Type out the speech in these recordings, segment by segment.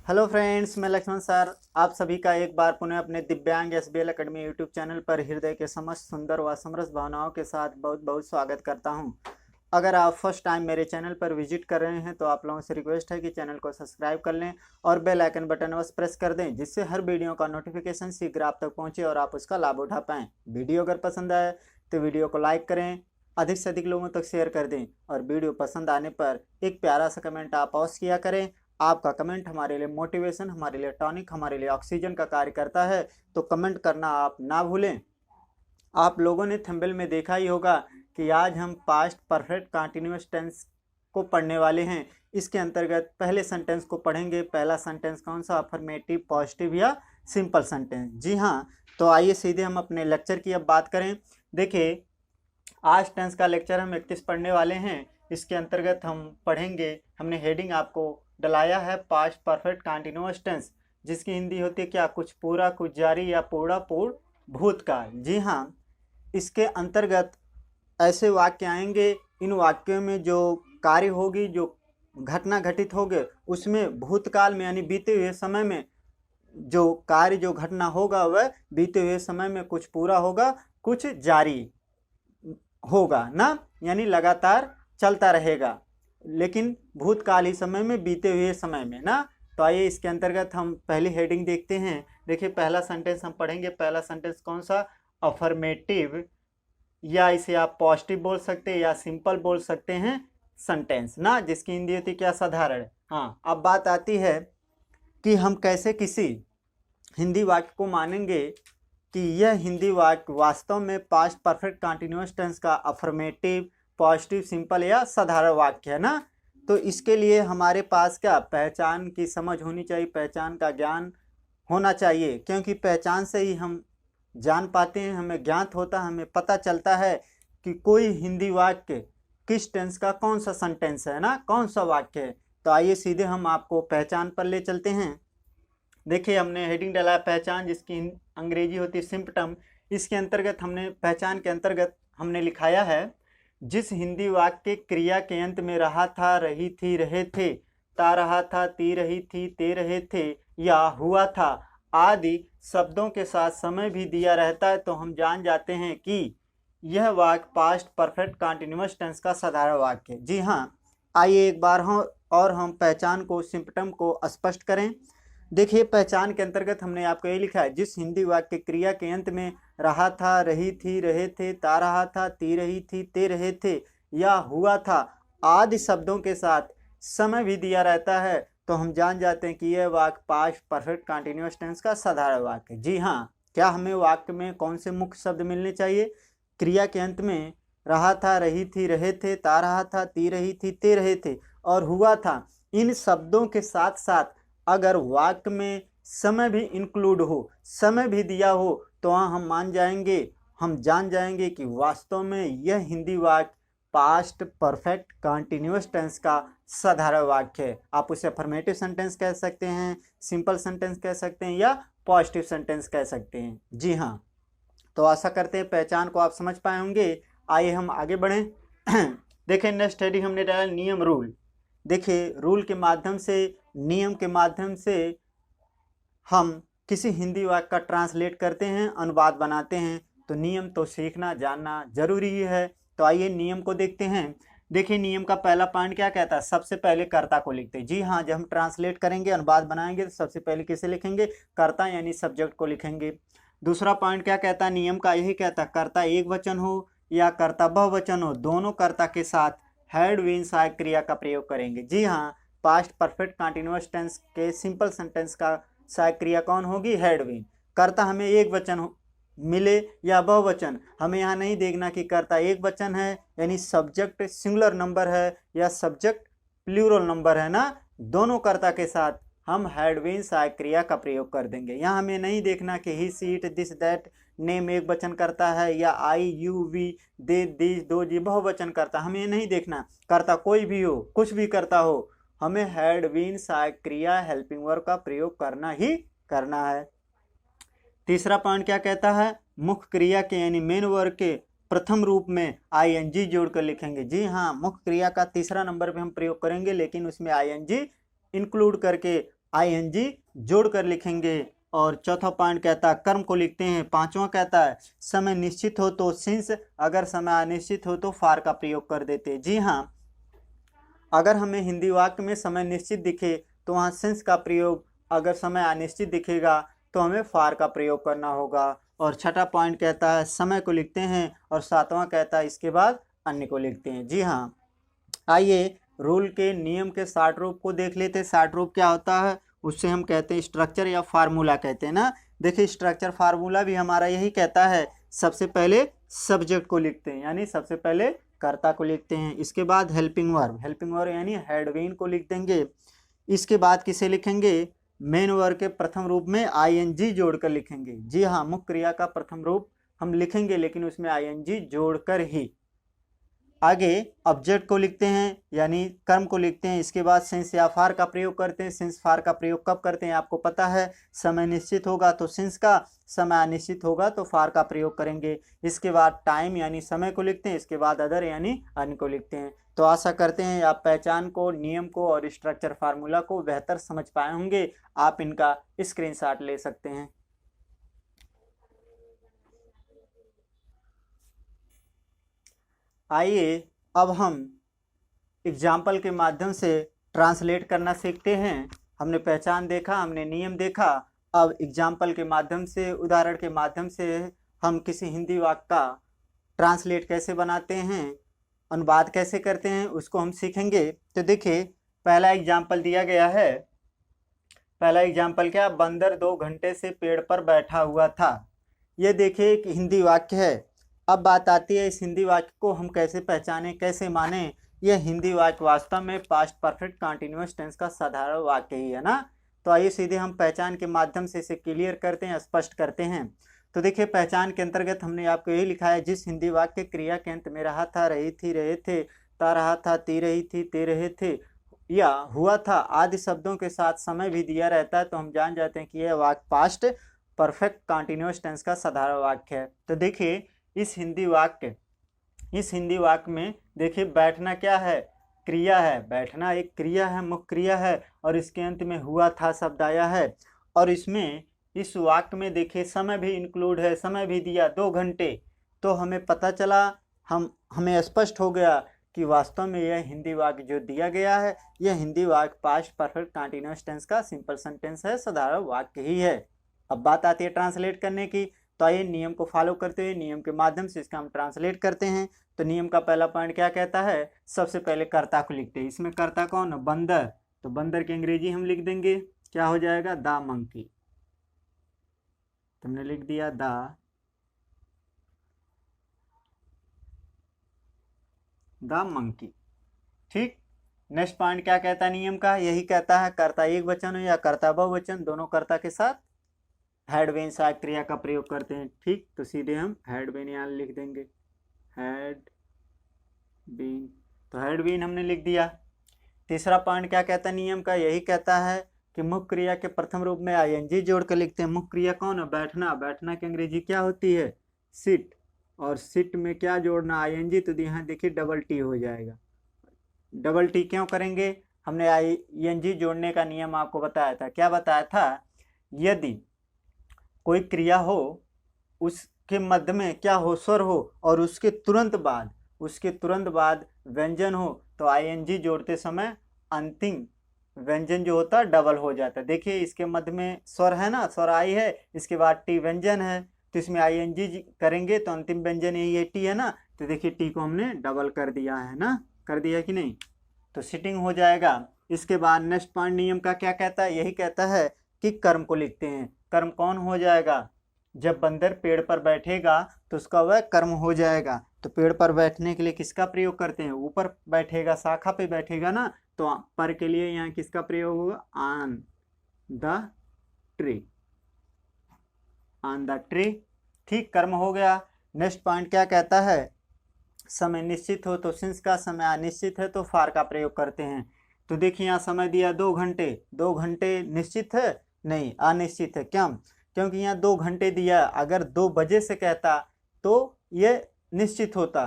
Hello friends, मैं Lakshman sir आप सभी का एक बार पुनः अपने दिव्यांग एसबीएल एकेडमी यूट्यूब चैनल पर हृदय के समस्त सुंदर व समरस भावनाओं के साथ बहुत बहुत स्वागत करता हूं। अगर आप फर्स्ट टाइम मेरे चैनल पर विजिट कर रहे हैं तो आप लोगों से रिक्वेस्ट है कि चैनल को सब्सक्राइब कर लें और बेल आइकन बटन अवश्य प्रेस कर दें, जिससे हर वीडियो का नोटिफिकेशन शीघ्र आप तक पहुँचे और आप उसका लाभ उठा पाएँ। वीडियो अगर पसंद आए तो वीडियो को लाइक करें, अधिक से अधिक लोगों तक शेयर कर दें और वीडियो पसंद आने पर एक प्यारा सा कमेंट आप अवश्य किया करें। आपका कमेंट हमारे लिए मोटिवेशन, हमारे लिए टॉनिक, हमारे लिए ऑक्सीजन का कार्य करता है, तो कमेंट करना आप ना भूलें। आप लोगों ने थंबनेल में देखा ही होगा कि आज हम पास्ट परफेक्ट कंटिन्यूअस टेंस को पढ़ने वाले हैं। इसके अंतर्गत पहले सेंटेंस को पढ़ेंगे। पहला सेंटेंस कौन सा? अफर्मेटिव, पॉजिटिव या सिंपल सेंटेंस। जी हाँ, तो आइए सीधे हम अपने लेक्चर की अब बात करें। देखिए, आज टेंस का लेक्चर हम 31 पढ़ने वाले हैं। इसके अंतर्गत हम पढ़ेंगे, हमने हेडिंग आपको डलाया है पास्ट परफेक्ट कंटिन्यूअस टेंस, जिसकी हिंदी होती है क्या? कुछ पूरा, कुछ जारी या पूरा पूर्ण भूतकाल। जी हाँ, इसके अंतर्गत ऐसे वाक्य आएंगे, इन वाक्यों में जो कार्य होगी, जो घटना घटित होगी, उसमें भूतकाल में यानी बीते हुए समय में जो कार्य, जो घटना होगा वह बीते हुए समय में कुछ पूरा होगा, कुछ जारी होगा ना, यानी लगातार चलता रहेगा, लेकिन भूतकाली समय में, बीते हुए समय में ना। तो आइए इसके अंतर्गत हम पहली हेडिंग देखते हैं। देखिए, पहला सेंटेंस हम पढ़ेंगे। पहला सेंटेंस कौन सा? अफर्मेटिव, या इसे आप पॉजिटिव बोल सकते हैं या सिंपल बोल सकते हैं सेंटेंस ना, जिसकी हिंदी होती क्या? साधारण। हाँ, अब बात आती है कि हम कैसे किसी हिंदी वाक्य को मानेंगे कि यह हिंदी वाक्य वास्तव में पास्ट परफेक्ट कंटिन्यूअस टेंस का अफर्मेटिव, पॉजिटिव, सिंपल या साधारण वाक्य है ना। तो इसके लिए हमारे पास क्या? पहचान की समझ होनी चाहिए, पहचान का ज्ञान होना चाहिए, क्योंकि पहचान से ही हम जान पाते हैं, हमें ज्ञात होता है, हमें पता चलता है कि कोई हिंदी वाक्य किस टेंस का कौन सा सेंटेंस है ना, कौन सा वाक्य है। तो आइए सीधे हम आपको पहचान पर ले चलते हैं। देखिए, हमने हेडिंग डाला है पहचान, जिसकी अंग्रेजी होती है सिम्पटम। इसके अंतर्गत हमने पहचान के अंतर्गत हमने लिखाया है, जिस हिंदी वाक्य क्रिया के अंत में रहा था, रही थी, रहे थे, ता रहा था, ती रही थी, ते रहे थे या हुआ था आदि शब्दों के साथ समय भी दिया रहता है, तो हम जान जाते हैं कि यह वाक्य पास्ट परफेक्ट कंटिन्यूअस टेंस का साधारण वाक्य है। जी हाँ, आइए एक बार और हम पहचान को, सिम्पटम को स्पष्ट करें। देखिए, पहचान के अंतर्गत हमने आपको ये लिखा है, जिस हिंदी वाक्य क्रिया के अंत में रहा था, रही थी, रहे थे, ता रहा था, ती रही थी, ते रहे थे या हुआ था आदि शब्दों के साथ समय भी दिया रहता है, तो हम जान जाते हैं कि यह वाक्य पास्ट परफेक्ट कंटिन्यूअस टेंस का साधारण वाक्य है। जी हाँ, क्या हमें वाक्य में कौन से मुख्य शब्द मिलने चाहिए? क्रिया के अंत में रहा था, रही थी, रहे थे, ता रहा था, ती रही थी, ते रहे थे और हुआ था। इन शब्दों के साथ साथ अगर वाक्य में समय भी इंक्लूड हो, समय भी दिया हो, तो वहाँ हम मान जाएंगे, हम जान जाएंगे कि वास्तव में यह हिंदी वाक्य पास्ट परफेक्ट कंटिन्यूअस टेंस का साधारण वाक्य है। आप उसे अफर्मेटिव सेंटेंस कह सकते हैं, सिंपल सेंटेंस कह सकते हैं या पॉजिटिव सेंटेंस कह सकते हैं। जी हाँ, तो आशा करते हैं पहचान को आप समझ पाए होंगे। आइए हम आगे बढ़ें। देखिए, नेक्स्ट हेडिंग हमने डाला नियम, रूल। देखिए, रूल के माध्यम से, नियम के माध्यम से हम किसी हिंदी वाक्य का ट्रांसलेट करते हैं, अनुवाद बनाते हैं, तो नियम तो सीखना, जानना जरूरी ही है। तो आइए नियम को देखते हैं। देखिए, नियम का पहला पॉइंट क्या कहता है? सबसे पहले कर्ता को लिखते हैं। जी हाँ, जब हम ट्रांसलेट करेंगे, अनुवाद बनाएंगे, तो सबसे पहले किसे लिखेंगे? कर्ता यानी सब्जेक्ट को लिखेंगे। दूसरा पॉइंट क्या कहता है? नियम का यही कहता है, कर्ता एक वचन हो या कर्ता बहुवचन हो, दोनों कर्ता के साथ हैड बीन सहायक क्रिया का प्रयोग करेंगे। जी हाँ, पास्ट परफेक्ट कंटिन्यूअस टेंस के सिंपल सेंटेंस का सहायक क्रिया कौन होगी? Had been. कर्ता हमें एक वचन मिले या बहुवचन, हमें यहाँ नहीं देखना कि कर्ता एक वचन है यानी सब्जेक्ट सिंगुलर नंबर है या सब्जेक्ट प्लूरल नंबर है ना, दोनों कर्ता के साथ हम हैड बीन सहायक क्रिया का प्रयोग कर देंगे। यहाँ हमें नहीं देखना कि ही, सी, इट, दिस, दैट, नेम एक वचन करता है या आई, यू, वी, दे, दिस, दो, जी बहुवचन करता, हमें ये नहीं देखना। कर्ता कोई भी हो, कुछ भी करता हो, हमें हैड बीन सहायक क्रिया, हेल्पिंग वर्ब का प्रयोग करना ही करना है। तीसरा पॉइंट क्या कहता है? मुख्य क्रिया के यानी मेन वर्ब के प्रथम रूप में आईएनजी जोड़कर लिखेंगे। जी हाँ, मुख्य क्रिया का तीसरा नंबर पे हम प्रयोग करेंगे, लेकिन उसमें आईएनजी इंक्लूड करके आईएनजी जोड़कर लिखेंगे। और चौथा पॉइंट कहता है कर्म को लिखते हैं। पांचवा कहता है समय निश्चित हो तो सिंस, अगर समय अनिश्चित हो तो फार का प्रयोग कर देते। जी हाँ, अगर हमें हिंदी वाक्य में समय निश्चित दिखे तो वहाँ सिंस का प्रयोग, अगर समय अनिश्चित दिखेगा तो हमें फार का प्रयोग करना होगा। और छठा पॉइंट कहता है समय को लिखते हैं। और सातवां कहता है इसके बाद अन्य को लिखते हैं। जी हाँ, आइए रूल के नियम के शार्ट रूप को देख लेते हैं। शार्ट रूप क्या होता है, उससे हम कहते हैं स्ट्रक्चर या फार्मूला कहते हैं ना। देखिए स्ट्रक्चर फार्मूला भी हमारा यही कहता है, सबसे पहले सब्जेक्ट को लिखते हैं यानी सबसे पहले कर्ता को लिखते हैं। इसके बाद हेल्पिंग वर्ब यानी हैड बीन को लिख देंगे। इसके बाद किसे लिखेंगे, मेन वर्ब के प्रथम रूप में आईएनजी जोड़कर लिखेंगे। जी हाँ, मुख्य क्रिया का प्रथम रूप हम लिखेंगे लेकिन उसमें आईएनजी जोड़कर ही। आगे ऑब्जेक्ट को लिखते हैं यानी कर्म को लिखते हैं। इसके बाद सिंस या फार का प्रयोग करते हैं। सिंस फार का प्रयोग कब करते हैं आपको पता है, समय निश्चित होगा तो सिंस का, समय अनिश्चित होगा तो फार का प्रयोग करेंगे। इसके बाद टाइम यानी समय को लिखते हैं। इसके बाद अदर यानी अन्य को लिखते हैं। तो आशा करते हैं आप पहचान को, नियम को और स्ट्रक्चर फार्मूला को बेहतर समझ पाए होंगे। आप इनका स्क्रीनशॉट ले सकते हैं। आइए अब हम एग्जाम्पल के माध्यम से ट्रांसलेट करना सीखते हैं। हमने पहचान देखा, हमने नियम देखा। अब एग्जाम्पल के माध्यम से, उदाहरण के माध्यम से हम किसी हिंदी वाक्य का ट्रांसलेट कैसे बनाते हैं, अनुवाद कैसे करते हैं, उसको हम सीखेंगे। तो देखिए पहला एग्जाम्पल दिया गया है। पहला एग्जाम्पल क्या, बंदर 2 घंटे से पेड़ पर बैठा हुआ था। ये देखिए एक हिंदी वाक्य है। अब बात आती है इस हिंदी वाक्य को हम कैसे पहचाने, कैसे माने। यह हिंदी वाक्य वास्तव में पास्ट परफेक्ट कंटीन्यूअस टेंस का साधारण वाक्य ही है ना। तो आइए सीधे हम पहचान के माध्यम से इसे क्लियर करते हैं, स्पष्ट करते हैं। तो देखिए पहचान के अंतर्गत हमने आपको यही लिखा है, जिस हिंदी वाक्य क्रिया के अंत में रहा था, रही थी, रहे थे, ता रहा था, ती रही थी, ते रहे थे या हुआ था आदि शब्दों के साथ समय भी दिया रहता है तो हम जान जाते हैं कि यह वाक्य पास्ट परफेक्ट कंटीन्यूअस टेंस का साधारण वाक्य है। तो देखिए इस हिंदी वाक्य में देखिए बैठना क्या है, क्रिया है। बैठना एक क्रिया है, मुख्य क्रिया है। और इसके अंत में हुआ था शब्द आया है। और इसमें इस वाक्य में देखिए समय भी इंक्लूड है, समय भी दिया 2 घंटे। तो हमें पता चला, हमें स्पष्ट हो गया कि वास्तव में यह हिंदी वाक्य जो दिया गया है, यह हिंदी वाक्य पास्ट परफेक्ट कंटीन्यूअस टेंस का सिंपल सेंटेंस है, साधारण वाक्य ही है। अब बात आती है ट्रांसलेट करने की। तो आइए नियम को फॉलो करते हुए नियम के माध्यम से इसका हम ट्रांसलेट करते हैं। तो नियम का पहला पॉइंट क्या कहता है, सबसे पहले कर्ता को लिखते हैं। इसमें कर्ता कौन है, बंदर। तो बंदर की अंग्रेजी हम लिख देंगे, क्या हो जाएगा, द मंकी। तुमने लिख दिया द मंकी। ठीक, नेक्स्ट पॉइंट क्या कहता है नियम का, यही कहता है कर्ता एक वचन हो या कर्ता बहुवचन, दोनों कर्ता के साथ हैड बीन सहायक क्रिया का प्रयोग करते हैं। ठीक, तो सीधे हम हैड बीन यहाँ लिख देंगे, हैड बीन। तो हैड बीन हमने लिख दिया। तीसरा पॉइंट क्या कहता है नियम का, यही कहता है कि मुख्य क्रिया के प्रथम रूप में आईएनजी जोड़ कर लिखते हैं। मुख्य क्रिया कौन है, बैठना। बैठना की अंग्रेजी क्या होती है, सिट। और सिट में क्या जोड़ना, आईएनजी। तो यहाँ देखिए डबल टी हो जाएगा। डबल टी क्यों करेंगे, हमने आईएनजी जोड़ने का नियम आपको बताया था। क्या बताया था, यदि कोई क्रिया हो, उसके मध्य में क्या हो, स्वर हो, और उसके तुरंत बाद व्यंजन हो, तो आईएनजी जोड़ते समय अंतिम व्यंजन जो होता है डबल हो जाता है। देखिए इसके मध्य में स्वर है ना, स्वर आई है, इसके बाद टी व्यंजन है, तो इसमें आईएनजी करेंगे तो अंतिम व्यंजन यही है, टी है ना। तो देखिए टी को हमने डबल कर दिया है ना, कर दिया कि नहीं, तो सिटिंग हो जाएगा। इसके बाद नेक्स्ट पॉइंट नियम का क्या कहता है, यही कहता है कि कर्म को लिखते हैं। कर्म कौन हो जाएगा, जब बंदर पेड़ पर बैठेगा तो उसका वह कर्म हो जाएगा। तो पेड़ पर बैठने के लिए किसका प्रयोग करते हैं, ऊपर बैठेगा, शाखा पे बैठेगा ना, तो पर के लिए यहाँ किसका प्रयोग होगा, on the tree, on the tree. ठीक, कर्म हो गया। नेक्स्ट पॉइंट क्या कहता है, समय निश्चित हो तो सिंस का, समय अनिश्चित है तो फार का प्रयोग करते हैं। तो देखिए यहाँ समय दिया 2 घंटे। 2 घंटे निश्चित है, नहीं अनिश्चित है। क्यों, क्योंकि यहाँ 2 घंटे दिया। अगर 2 बजे से कहता तो ये निश्चित होता,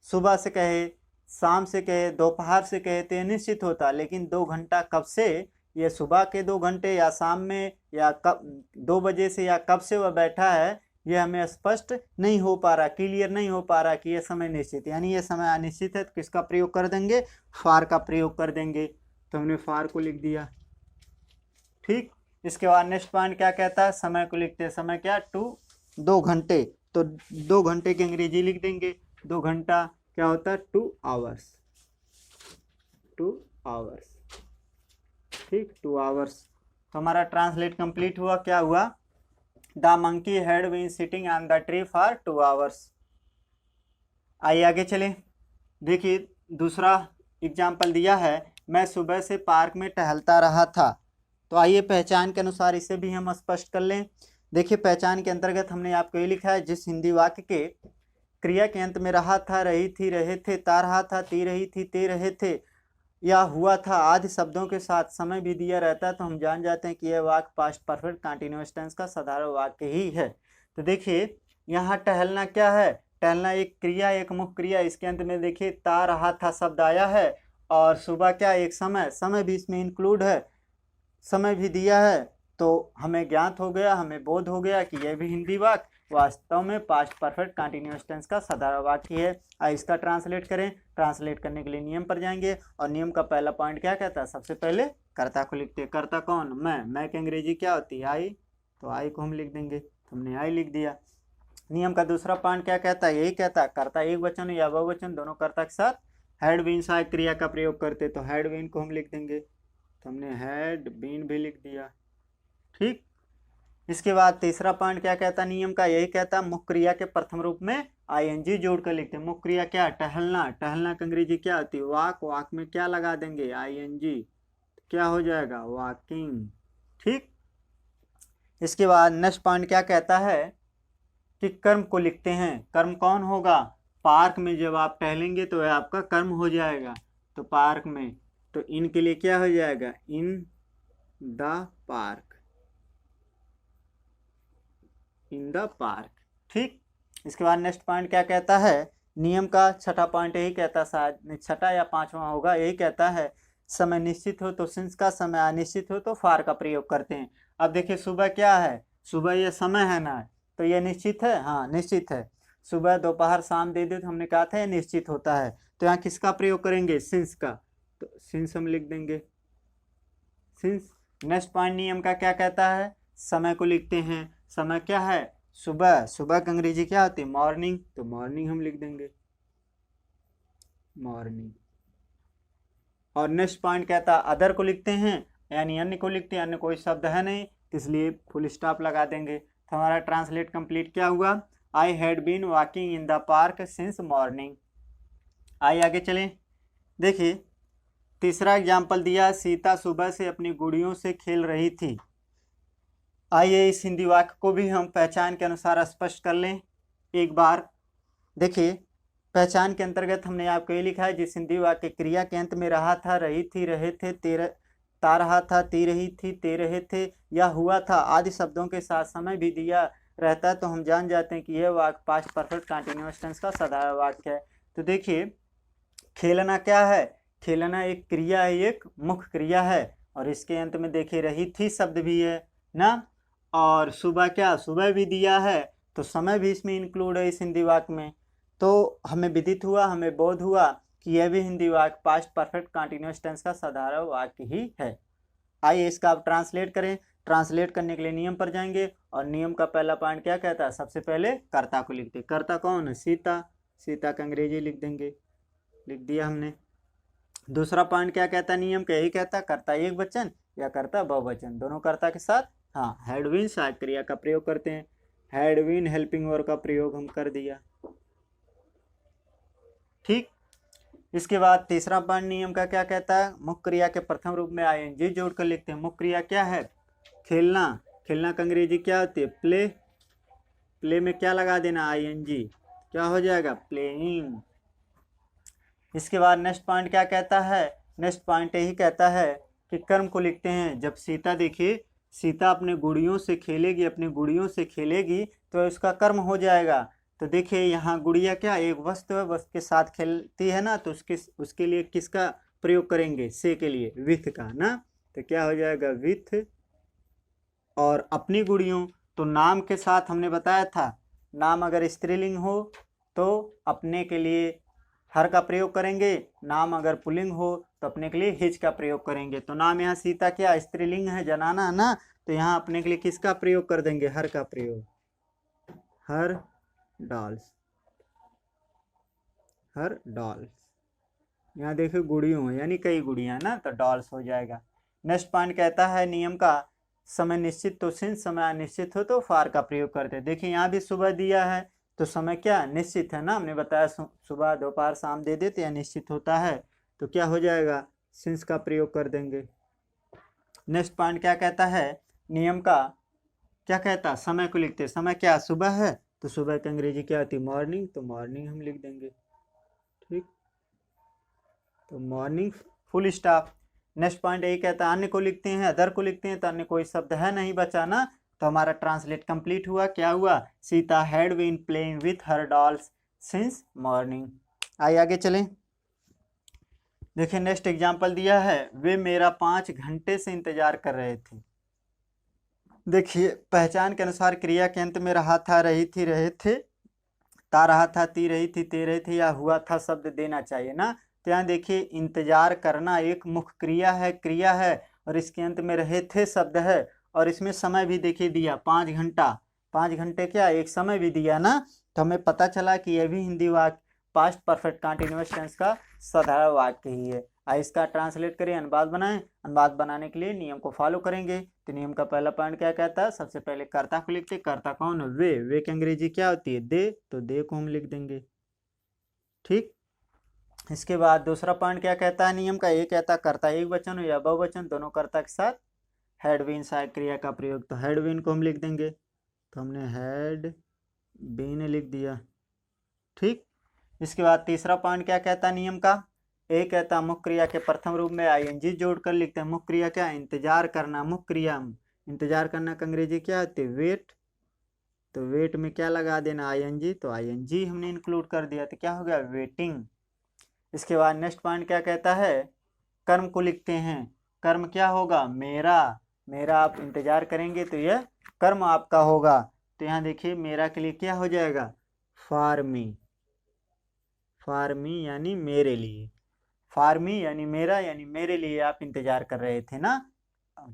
सुबह से कहे, शाम से कहे, दोपहर से कहे तो ये निश्चित होता। लेकिन 2 घंटा कब से, ये सुबह के 2 घंटे या शाम में या कब 2 बजे से या कब से वह बैठा है, ये हमें स्पष्ट नहीं हो पा रहा, क्लियर नहीं हो पा रहा कि ये समय निश्चित, यानी ये समय अनिश्चित है। तो किसका प्रयोग कर देंगे? फार का प्रयोग कर देंगे। तो हमने फार को लिख दिया। ठीक, इसके बाद नेक्स्ट पॉइंट क्या कहता है? समय को लिखते हैं। समय क्या? 2 घंटे। तो 2 घंटे की अंग्रेजी लिख देंगे। 2 घंटा क्या होता है? 2 आवर्स। 2 आवर्स। ठीक, 2 आवर्स। तो हमारा ट्रांसलेट कंप्लीट हुआ। क्या हुआ? The monkey had been sitting on the tree for 2 hours. आइए आगे चलें। देखिए दूसरा एग्जाम्पल दिया है, मैं सुबह से पार्क में टहलता रहा था। तो आइए पहचान के अनुसार इसे भी हम स्पष्ट कर लें। देखिए पहचान के अंतर्गत हमने आपको ये लिखा है, जिस हिंदी वाक्य के क्रिया के अंत में रहा था, रही थी, रहे थे, ता रहा था, ती रही थी, ते रहे थे या हुआ था आदि शब्दों के साथ समय भी दिया रहता है, तो हम जान जाते हैं कि यह वाक्य पास्ट परफेक्ट कंटीन्यूअस टेंस का साधारण वाक्य ही है। तो देखिए यहाँ टहलना क्या है? टहलना एक क्रिया, एक मुख्य क्रिया। इसके अंत में देखिए ता रहा था शब्द आया है, और सुबह क्या? एक समय, समय भी इसमें इंक्लूड है, समय भी दिया है। तो हमें ज्ञात हो गया, हमें बोध हो गया कि यह भी हिंदी वाक्य वास्तव में पास्ट परफेक्ट कंटीन्यूअस टेंस का साधारण वाक्य है। आइए इसका ट्रांसलेट करें। ट्रांसलेट करने के लिए नियम पर जाएंगे, और नियम का पहला पॉइंट क्या कहता है? सबसे पहले कर्ता को लिखते हैं। कर्ता कौन? मैं की अंग्रेजी क्या होती है? आई। तो आई को हम लिख देंगे। हमने आई लिख दिया। नियम का दूसरा पॉइंट क्या कहता है? यही कहता है कर्ता एक वचन या बहुवचन दोनों कर्ता के साथ हैड बीन सहायक क्रिया का प्रयोग करते, तो हैड बीन को हम लिख देंगे। तो हमने हैड बीन भी लिख दिया। ठीक, इसके बाद तीसरा पॉइंट क्या कहता है नियम का? यही कहता है मुख्य क्रिया के प्रथम रूप में आईएनजी जोड़कर लिखते हैं। मुख्य क्रिया क्या? टहलना। टहलना की अंग्रेजी क्या होती है? वॉक। वॉक में क्या लगा देंगे? आईएनजी। क्या हो जाएगा? वॉकिंग। ठीक, इसके बाद नेक्स्ट पॉइंट क्या कहता है कि कर्म को लिखते हैं। कर्म कौन होगा? पार्क में जब आप टहलेंगे तो यह आपका कर्म हो जाएगा। तो पार्क में, तो इनके लिए क्या हो जाएगा? इन the park. In the park. ठीक, इसके बाद नेक्स्ट पॉइंट क्या कहता है? नियम का छठा पॉइंट यही कहता है, शायद छठा या पांचवा होगा, यही कहता है समय निश्चित हो तो सिंस का, समय अनिश्चित हो तो फार का प्रयोग करते हैं। अब देखिए सुबह क्या है? सुबह ये समय है ना, तो ये निश्चित है। हाँ निश्चित है। सुबह दोपहर शाम दे दे तो हमने कहा था ये निश्चित होता है। तो यहाँ किसका प्रयोग करेंगे? सिंस का। तो सिंस हम लिख देंगे। सिंस। नेक्स्ट पॉइंट नियम का क्या कहता है? समय को लिखते हैं। समय क्या है? सुबह। सुबह की अंग्रेजी क्या होती है? मॉर्निंग। तो मॉर्निंग हम लिख देंगे। मॉर्निंग। और नेक्स्ट पॉइंट कहता है अदर को लिखते हैं, यानी अन्य को लिखते हैं। अन्य कोई शब्द है नहीं, इसलिए फुल स्टॉप लगा देंगे। तो हमारा ट्रांसलेट कंप्लीट क्या हुआ? I had been walking in the park since morning. आइए आगे चलें। देखिए तीसरा एग्जाम्पल दिया, सीता सुबह से अपनी गुड़ियों से खेल रही थी। आइए इस हिंदी वाक्य को भी हम पहचान के अनुसार स्पष्ट कर लें एक बार। देखिए पहचान के अंतर्गत हमने आपको ये लिखा है, जिस हिंदी वाक्य क्रिया के अंत में रहा था, रही थी, रहे थे, ता रहा था, ती रही थी, ते रहे थे या हुआ था आदि शब्दों के साथ समय भी दिया रहता है, तो हम जान जाते हैं कि यह वाक्य पास्ट परफेक्ट कंटीन्यूअस टेंस का साधारण वाक्य है। तो देखिए खेलना क्या है? खेलना एक क्रिया है, एक मुख्य क्रिया है, और इसके अंत में देखिए रही थी शब्द भी है ना, और सुबह क्या? सुबह भी दिया है, तो समय भी इसमें इंक्लूड है इस हिंदी वाक्य में। तो हमें विदित हुआ, हमें बोध हुआ कि यह भी हिंदी वाक्य पास्ट परफेक्ट कंटीन्यूअस टेंस का साधारण वाक्य ही है। आइए इसका आप ट्रांसलेट करें। ट्रांसलेट करने के लिए नियम पर जाएंगे, और नियम का पहला पॉइंट क्या कहता है? सबसे पहले कर्ता को लिखते। कर्ता कौन है? सीता। सीता का अंग्रेजी लिख देंगे। लिख दिया हमने। दूसरा पॉइंट क्या कहता है? नियम का यही कहता है कर्ता एक वचन या कर्ता बहुवचन दोनों कर्ता के साथ हाँ हैड बीन सहायक क्रिया का प्रयोग करते हैं। हैड बीन हेल्पिंग वर्ब का प्रयोग हम कर दिया। ठीक, इसके बाद तीसरा पॉइंट नियम का क्या कहता है? मुख्य क्रिया के प्रथम रूप में आईएनजी जोड़कर लिखते हैं। मुख्य क्रिया क्या है? खेलना। खेलना का अंग्रेजी क्या होती है? प्ले। प्ले में क्या लगा देना? आईएनजी। क्या हो जाएगा? प्लेइंग। इसके बाद नेक्स्ट पॉइंट क्या कहता है? नेक्स्ट पॉइंट यही कहता है कि कर्म को लिखते हैं। जब सीता देखिए सीता अपने गुड़ियों से खेलेगी, अपनी गुड़ियों से खेलेगी तो उसका कर्म हो जाएगा। तो देखिए यहाँ गुड़िया क्या? एक वस्तु है, वस्तु के साथ खेलती है ना, तो उसके लिए किसका प्रयोग करेंगे? से के लिए विथ का ना। तो क्या हो जाएगा विथ, और अपनी गुड़ियों तो नाम के साथ हमने बताया था, नाम अगर स्त्रीलिंग हो तो अपने के लिए हर का प्रयोग करेंगे, नाम अगर पुल्लिंग हो तो अपने के लिए हिज का प्रयोग करेंगे। तो नाम यहाँ सीता क्या स्त्रीलिंग है, जनाना है ना, तो यहाँ अपने के लिए किसका प्रयोग कर देंगे, हर का प्रयोग, हर डॉल्स, हर डॉल्स। यहाँ देखिए गुड़ियों यानी कई गुड़ियाँ ना, तो डॉल्स हो जाएगा। नेक्स्ट पॉइंट कहता है नियम का समय निश्चित तो सिंस समय अनिश्चित हो तो फार का प्रयोग करते हैं। देखिए यहाँ भी सुबह दिया है तो समय क्या निश्चित है ना, हमने बताया सुबह दोपहर शाम दे देते या निश्चित होता है, तो क्या हो जाएगा सिंस का प्रयोग कर देंगे। नेक्स्ट पॉइंट क्या कहता है नियम का, क्या कहता है समय को लिखते, समय क्या सुबह है तो सुबह की अंग्रेजी क्या होती है मॉर्निंग, तो मॉर्निंग हम लिख देंगे, ठीक, तो morning full stop. Next point यही कहता है अन्य को लिखते हैं अदर को लिखते हैं तो अन्य कोई शब्द है नहीं बचा ना, तो हमारा ट्रांसलेट कंप्लीट हुआ। क्या हुआ, Sita had been playing with her dolls since morning. आइए आगे चलें। देखिए नेक्स्ट एग्जाम्पल दिया है, वे मेरा 5 घंटे से इंतजार कर रहे थे। देखिए पहचान के अनुसार क्रिया के अंत में रहा था, रही थी, रहे थे, ता रहा था, ती रही थी, ते रहे थे या हुआ था शब्द देना चाहिए ना। तो यहाँ देखिए इंतजार करना एक मुख्य क्रिया है, क्रिया है, और इसके अंत में रहे थे शब्द है, और इसमें समय भी देखिए दिया 5 घंटा, 5 घंटे क्या एक समय भी दिया ना, तो हमें पता चला कि यह भी हिंदी वाक्य पास्ट परफेक्ट कंटिन्यूअस टेंस का साधारण वाक्य ही है। आइए इसका ट्रांसलेट करें, अनुवाद बनाएं। अनुवाद बनाने के लिए नियम को फॉलो करेंगे। तो नियम का पहला पॉइंट क्या कहता है, सबसे पहले कर्ता को लिखते, कर्ता कौन है वे की अंग्रेजी क्या होती है दे, तो दे को हम लिख देंगे, ठीक। इसके बाद दूसरा पॉइंट क्या कहता है नियम का, ये कहता है कर्ता एक वचन हो या बहुवचन दोनों कर्ता के साथ हैड बीन सहायक क्रिया का प्रयोग, तो हैड बीन को हम लिख देंगे, तो हमने हैड बीन लिख दिया, ठीक। इसके बाद तीसरा पॉइंट क्या कहता है नियम का, एक कहता मुख्य क्रिया के प्रथम रूप में आईएनजी जोड़कर लिखते हैं। मुख्य क्रिया क्या इंतजार करना, मुख्य क्रिया इंतजार करना का अंग्रेजी क्या होती है वेट, तो वेट में क्या लगा देना आईएनजी, तो आईएनजी हमने इंक्लूड कर दिया, तो क्या हो गया वेटिंग। इसके बाद नेक्स्ट पॉइंट क्या कहता है, कर्म को लिखते हैं, कर्म क्या होगा मेरा, मेरा आप इंतजार करेंगे तो यह कर्म आपका होगा, तो यहाँ देखिए मेरा के लिए क्या हो जाएगा फॉर मी, फॉर मी यानी मेरे लिए, फॉर मी यानी मेरा, यानी मेरे लिए आप इंतजार कर रहे थे ना,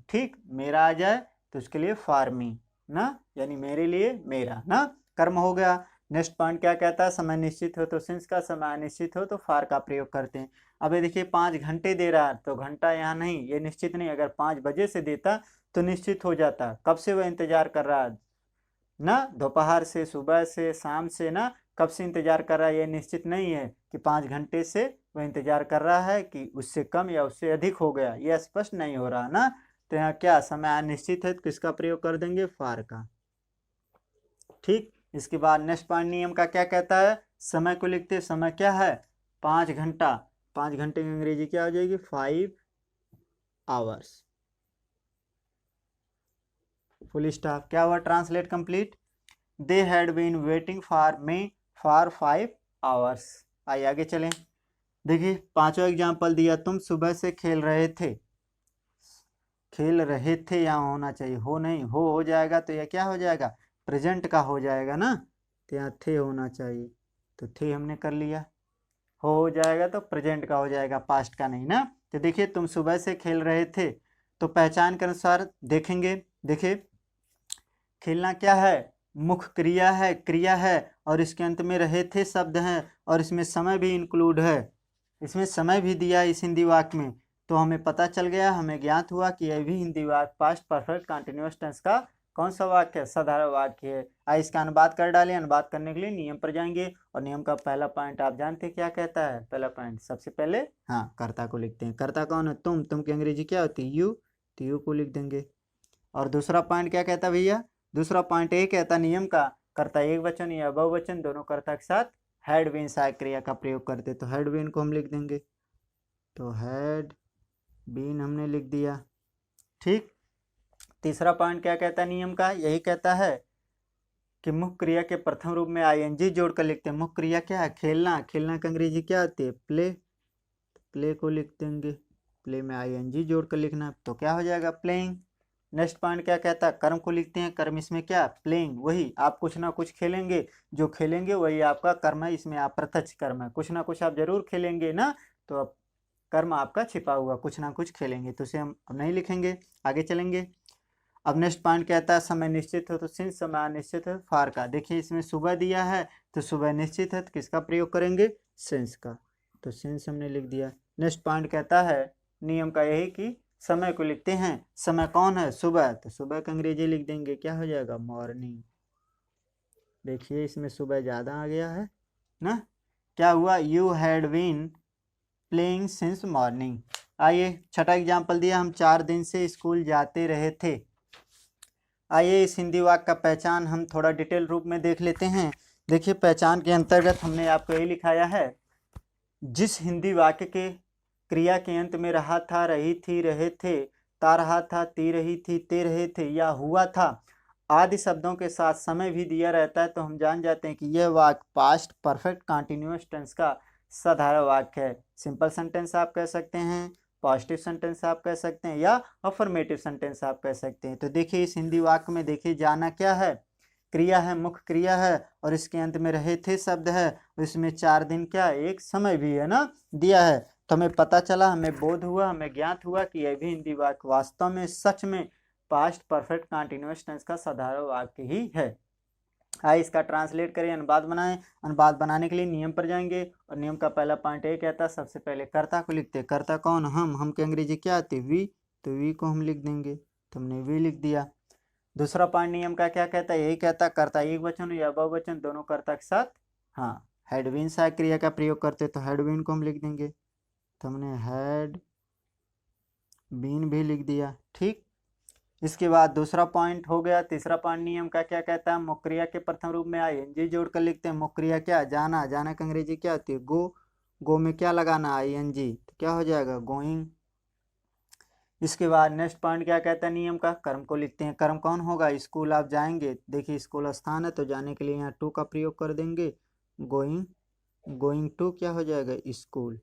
ठीक, मेरा आ जाए तो उसके लिए फॉर मी ना, यानी मेरे लिए मेरा ना, कर्म हो गया। नेक्स्ट पॉइंट क्या कहता है, समय निश्चित हो तो सिंस का, समय अनिश्चित हो तो फार का प्रयोग करते हैं। अब ये देखिए 5 घंटे दे रहा है तो घंटा यहाँ नहीं, ये निश्चित नहीं, अगर 5 बजे से देता तो निश्चित हो जाता, कब से वह इंतजार कर रहा है ना, दोपहर से, सुबह से, शाम से ना, कब से इंतजार कर रहा है ये निश्चित नहीं है कि 5 घंटे से वह इंतजार कर रहा है कि उससे कम या उससे अधिक हो गया, यह स्पष्ट नहीं हो रहा ना, तो यहाँ क्या समय अनिश्चित है तो किसका प्रयोग कर देंगे फार का, ठीक। इसके बाद नेक्स्ट पॉइंट नियम का क्या कहता है, समय को लिखते, समय क्या है 5 घंटा, 5 घंटे की अंग्रेजी क्या हो जाएगी 5 आवर्स, फुल स्टॉप। क्या हुआ translate complete, they had been waiting for me for 5 hours. आइए आगे चलें। देखिए पांचवा एग्जाम्पल दिया, तुम सुबह से खेल रहे थे, खेल रहे थे यहाँ होना चाहिए, हो नहीं, हो जाएगा तो यह क्या हो जाएगा प्रेजेंट का हो जाएगा ना, तो यहाँ थे होना चाहिए, तो थे हमने कर लिया, हो जाएगा तो प्रेजेंट का हो जाएगा पास्ट का नहीं ना। तो देखिए तुम सुबह से खेल रहे थे, तो पहचान के अनुसार देखेंगे, देखिए खेलना क्या है मुख्य क्रिया है, क्रिया है, और इसके अंत में रहे थे शब्द हैं, और इसमें समय भी इंक्लूड है, इसमें समय भी दिया इस हिंदी वाक्य में, तो हमें पता चल गया, हमें ज्ञात हुआ कि यह भी हिंदी वाक्य पास्ट परफेक्ट कंटिन्यूअस टेंस का कौन सा वाक्य है साधारण वाक्य है। आइए इसका अनुवाद कर डालें। अनुवाद करने के लिए नियम पर जाएंगे, और नियम का पहला पॉइंट आप जानते हैं क्या कहता है, पहला पॉइंट सबसे पहले हाँ कर्ता को लिखते हैं, कर्ता कौन है तुम की अंग्रेजी क्या होती है यू, तो यू को लिख देंगे। और दूसरा पॉइंट क्या कहता है भैया, दूसरा पॉइंट ये कहता नियम का कर्ता एक वचन या बहुवचन दोनों कर्ता के साथ हैड बीन सहायक क्रिया का प्रयोग करते, तो हैड बीन को हम लिख देंगे, तो हैड बीन हमने लिख दिया, ठीक। तीसरा पॉइंट क्या कहता है नियम का, यही कहता है कि मुख्य क्रिया के प्रथम रूप में आईएनजी जोड़कर लिखते हैं। मुख्य क्रिया क्या है खेलना, खेलना का अंग्रेजी क्या होती है प्ले, प्ले को लिख देंगे, प्ले में आईएनजी जोड़ कर लिखना, तो क्या हो जाएगा प्लेइंग। नेक्स्ट पॉइंट क्या कहता है, कर्म को लिखते हैं, कर्म इसमें क्या प्लेइंग, वही आप कुछ ना कुछ खेलेंगे, जो खेलेंगे वही आपका कर्म है, इसमें आप प्रत्यक्ष कर्म है, कुछ ना कुछ आप जरूर खेलेंगे ना, तो अब कर्म आपका छिपा हुआ कुछ ना कुछ खेलेंगे, तो उसे हम अब नहीं लिखेंगे, आगे चलेंगे। अब नेक्स्ट पॉइंट कहता है समय निश्चित हो, तो सिंस समय अनिश्चित है फार का, देखिए इसमें सुबह दिया है तो सुबह निश्चित है, तो किसका प्रयोग करेंगे सिंस का, तो सिंस हमने लिख दिया। नेक्स्ट पॉइंट कहता है नियम का यही कि समय को लिखते हैं, समय कौन है सुबह, तो सुबह का अंग्रेजी लिख देंगे, क्या हो जाएगा मॉर्निंग। देखिए इसमें सुबह ज़्यादा आ गया है ना, क्या हुआ you had been playing since morning. आइए छठा एग्जाम्पल दिया, हम 4 दिन से स्कूल जाते रहे थे। आइए इस हिंदी वाक्य का पहचान हम थोड़ा डिटेल रूप में देख लेते हैं। देखिए पहचान के अंतर्गत हमने आपको यही लिखाया है, जिस हिंदी वाक्य के क्रिया के अंत में रहा था, रही थी, रहे थे, ता रहा था, ती रही थी, ते रहे थे, या हुआ था आदि शब्दों के साथ समय भी दिया रहता है, तो हम जान जाते हैं कि यह वाक्य पास्ट परफेक्ट कंटिन्यूअस टेंस का साधारण वाक्य है। सिंपल सेंटेंस आप कह सकते हैं, पॉजिटिव सेंटेंस आप कह सकते हैं, या अफर्मेटिव सेंटेंस आप कह सकते हैं। तो देखिए इस हिंदी वाक्य में देखिए जाना क्या है, क्रिया है, मुख्य क्रिया है, और इसके अंत में रहे थे शब्द है, और इसमें 4 दिन क्या एक समय भी है ना दिया है, तो हमें पता चला, हमें बोध हुआ, हमें ज्ञात हुआ कि यह भी हिंदी वाक्य वास्तव में सच में पास्ट परफेक्ट कंटिन्यूअस टेंस का साधारण वाक्य ही है। आइए इसका ट्रांसलेट करें, अनुवाद बनाएं। अनुवाद बनाने के लिए नियम पर जाएंगे, और नियम का पहला पॉइंट ये कहता है सबसे पहले कर्ता को लिखते हैं, कर्ता कौन हम के अंग्रेजी क्या आती है वी, तो वी को हम लिख देंगे, तो हमने वी लिख दिया। दूसरा पॉइंट नियम का क्या कहता है, यही कहता है कर्ता एक वचन या बहुवचन दोनों कर्ता के साथ हाँ हैड बीन सहायक क्रिया का प्रयोग करते, तो हैड बीन को हम लिख देंगे, तो हमने हैड बीन भी लिख दिया। ठीक, इसके बाद दूसरा पॉइंट हो गया। तीसरा पॉइंट नियम का क्या कहता है, मुख्य क्रिया के प्रथम रूप में आईएनजी जोड़कर लिखते हैं। मुख्य क्रिया क्या, जाना, जाना का अंग्रेजी क्या होती है गो, गो में क्या लगाना आईएनजी, तो क्या हो जाएगा गोइंग। इसके बाद नेक्स्ट पॉइंट क्या कहता है नियम का, कर्म को लिखते हैं, कर्म कौन होगा स्कूल आप जाएंगे, देखिए स्कूल स्थान है तो जाने के लिए यहाँ टू का प्रयोग कर देंगे, गोइंग, गोइंग टू क्या हो जाएगा स्कूल।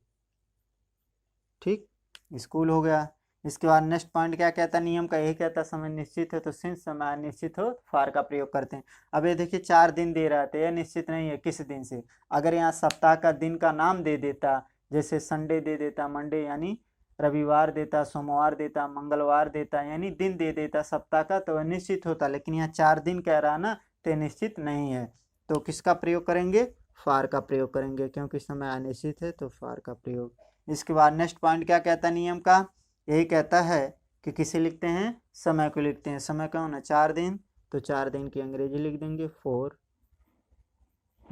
ठीक, स्कूल हो गया। इसके बाद नेक्स्ट पॉइंट क्या कहता है नियम का, यही कहता है समय निश्चित है तो सिंस समय अनिश्चित हो फार का प्रयोग करते हैं। अब ये देखिए 4 दिन दे रहा था, यह निश्चित नहीं है किस दिन से, अगर यहाँ सप्ताह का दिन का नाम दे देता, जैसे संडे दे देता, मंडे यानी रविवार देता, सोमवार देता, मंगलवार देता, यानी दिन दे देता सप्ताह का, तो वह निश्चित होता, लेकिन यहाँ 4 दिन कह रहा ना, तो निश्चित नहीं है, तो किसका प्रयोग करेंगे फार का प्रयोग करेंगे, क्योंकि समय अनिश्चित है तो फार का प्रयोग। इसके बाद नेक्स्ट पॉइंट क्या कहता है नियम का, यही कहता है कि किसे लिखते हैं समय को लिखते हैं, समय कौन है 4 दिन, तो 4 दिन की अंग्रेजी लिख देंगे 4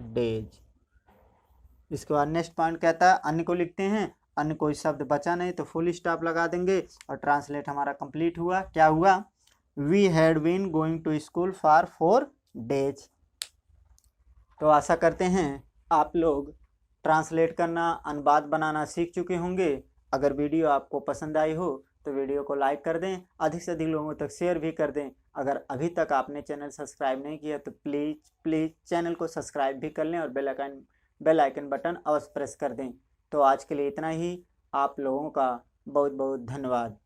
डेज। इसके बाद नेक्स्ट पॉइंट कहता है अन्य को लिखते हैं, अन्य कोई शब्द बचा नहीं तो फुल स्टॉप लगा देंगे, और ट्रांसलेट हमारा कंप्लीट हुआ। क्या हुआ, we had been going to school for 4 days. तो आशा करते हैं आप लोग ट्रांसलेट करना, अनुवाद बनाना सीख चुके होंगे। अगर वीडियो आपको पसंद आई हो तो वीडियो को लाइक कर दें, अधिक से अधिक लोगों तक शेयर भी कर दें। अगर अभी तक आपने चैनल सब्सक्राइब नहीं किया तो प्लीज़ चैनल को सब्सक्राइब भी कर लें, और बेल आइकन बटन अवश्य प्रेस कर दें। तो आज के लिए इतना ही, आप लोगों का बहुत बहुत धन्यवाद।